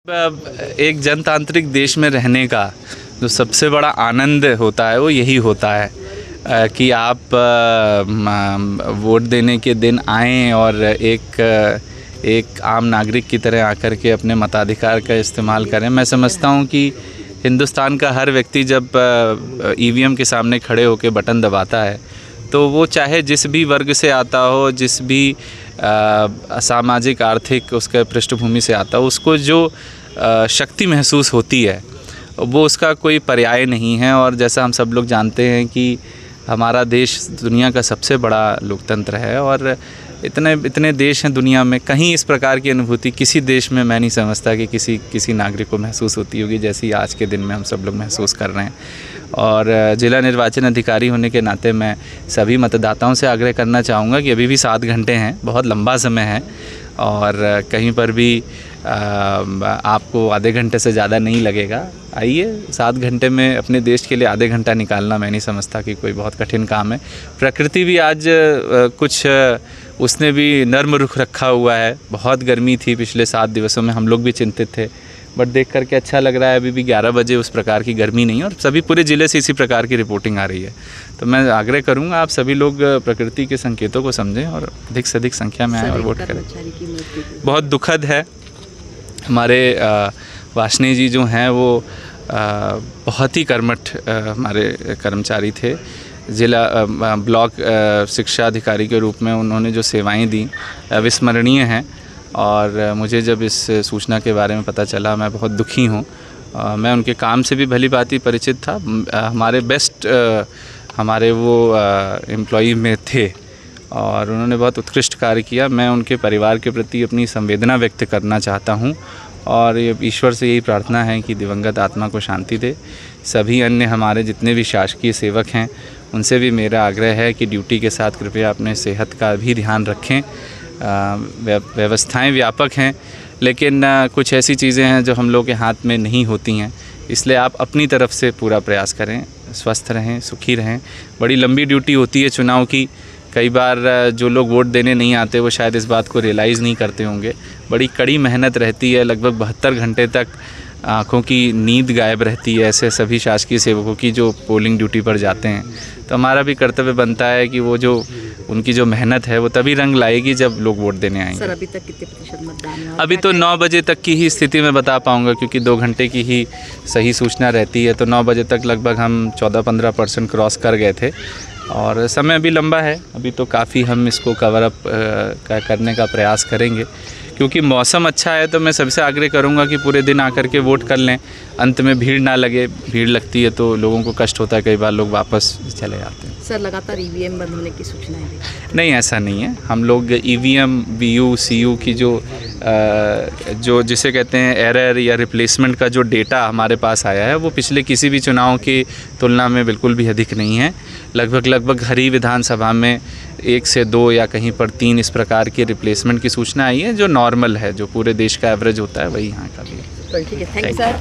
एक जनतांत्रिक देश में रहने का जो सबसे बड़ा आनंद होता है वो यही होता है कि आप वोट देने के दिन आएँ और एक आम नागरिक की तरह आकर के अपने मताधिकार का इस्तेमाल करें। मैं समझता हूँ कि हिंदुस्तान का हर व्यक्ति जब ईवीएम के सामने खड़े होकर बटन दबाता है तो वो चाहे जिस भी वर्ग से आता हो, जिस भी सामाजिक आर्थिक उसके पृष्ठभूमि से आता हो, उसको जो शक्ति महसूस होती है वो उसका कोई पर्याय नहीं है। और जैसा हम सब लोग जानते हैं कि हमारा देश दुनिया का सबसे बड़ा लोकतंत्र है और इतने देश हैं दुनिया में, कहीं इस प्रकार की अनुभूति किसी देश में मैं नहीं समझता कि किसी नागरिक को महसूस होती होगी जैसी आज के दिन में हम सब लोग महसूस कर रहे हैं। और जिला निर्वाचन अधिकारी होने के नाते मैं सभी मतदाताओं से आग्रह करना चाहूँगा कि अभी भी 7 घंटे हैं, बहुत लंबा समय है और कहीं पर भी आपको आधे घंटे से ज़्यादा नहीं लगेगा। आइए, 7 घंटे में अपने देश के लिए आधे घंटा निकालना मैं नहीं समझता कि कोई बहुत कठिन काम है। प्रकृति भी आज कुछ उसने भी नर्म रुख रखा हुआ है। बहुत गर्मी थी पिछले 7 दिवसों में, हम लोग भी चिंतित थे, बट देख करके अच्छा लग रहा है अभी भी 11 बजे उस प्रकार की गर्मी नहीं है और सभी पूरे ज़िले से इसी प्रकार की रिपोर्टिंग आ रही है। तो मैं आग्रह करूंगा आप सभी लोग प्रकृति के संकेतों को समझें और अधिक से अधिक संख्या में आएँ और वोट करें। बहुत दुखद है। हमारे वासनी जी जो हैं वो बहुत ही कर्मठ हमारे कर्मचारी थे। ज़िला ब्लॉक शिक्षा अधिकारी के रूप में उन्होंने जो सेवाएं दी अविस्मरणीय हैं और मुझे जब इस सूचना के बारे में पता चला मैं बहुत दुखी हूँ। मैं उनके काम से भी भली भांति परिचित था, हमारे बेस्ट हमारे वो एम्प्लॉई में थे और उन्होंने बहुत उत्कृष्ट कार्य किया। मैं उनके परिवार के प्रति अपनी संवेदना व्यक्त करना चाहता हूँ और ईश्वर से यही प्रार्थना है कि दिवंगत आत्मा को शांति दे। सभी अन्य हमारे जितने भी शासकीय सेवक हैं उनसे भी मेरा आग्रह है कि ड्यूटी के साथ कृपया अपने सेहत का भी ध्यान रखें। व्यवस्थाएं व्यापक हैं लेकिन कुछ ऐसी चीज़ें हैं जो हम लोग के हाथ में नहीं होती हैं, इसलिए आप अपनी तरफ से पूरा प्रयास करें, स्वस्थ रहें, सुखी रहें। बड़ी लंबी ड्यूटी होती है चुनाव की। कई बार जो लोग वोट देने नहीं आते वो शायद इस बात को रियलाइज़ नहीं करते होंगे। बड़ी कड़ी मेहनत रहती है, लगभग 72 घंटे तक आँखों की नींद गायब रहती है ऐसे सभी शासकीय सेवकों की जो पोलिंग ड्यूटी पर जाते हैं। तो हमारा भी कर्तव्य बनता है कि वो जो उनकी जो मेहनत है वो तभी रंग लाएगी जब लोग वोट देने आएंगे। सर, अभी तक कितने प्रतिशत मतदान है? अभी तो 9 बजे तक की ही स्थिति में बता पाऊँगा क्योंकि 2 घंटे की ही सही सूचना रहती है। तो 9 बजे तक लगभग हम 14-15% क्रॉस कर गए थे और समय अभी लंबा है। अभी तो काफ़ी हम इसको कवर अप करने का प्रयास करेंगे क्योंकि मौसम अच्छा है। तो मैं सबसे आग्रह करूंगा कि पूरे दिन आकर के वोट कर लें, अंत में भीड़ ना लगे। भीड़ लगती है तो लोगों को कष्ट होता है, कई बार लोग वापस चले जाते हैं। सर, लगातार ईवीएम बंद होने की सूचनाएं हैं? नहीं, ऐसा नहीं है। हम लोग ईवीएम वीयू सीयू की जो जिसे कहते हैं एरर या रिप्लेसमेंट का जो डेटा हमारे पास आया है वो पिछले किसी भी चुनाव की तुलना में बिल्कुल भी अधिक नहीं है। लगभग हर ही विधानसभा में 1 से 2 या कहीं पर 3 इस प्रकार की रिप्लेसमेंट की सूचना आई है जो नॉर्मल है, जो पूरे देश का एवरेज होता है वही यहाँ का भी है। ठीक है, थैंक यू सर।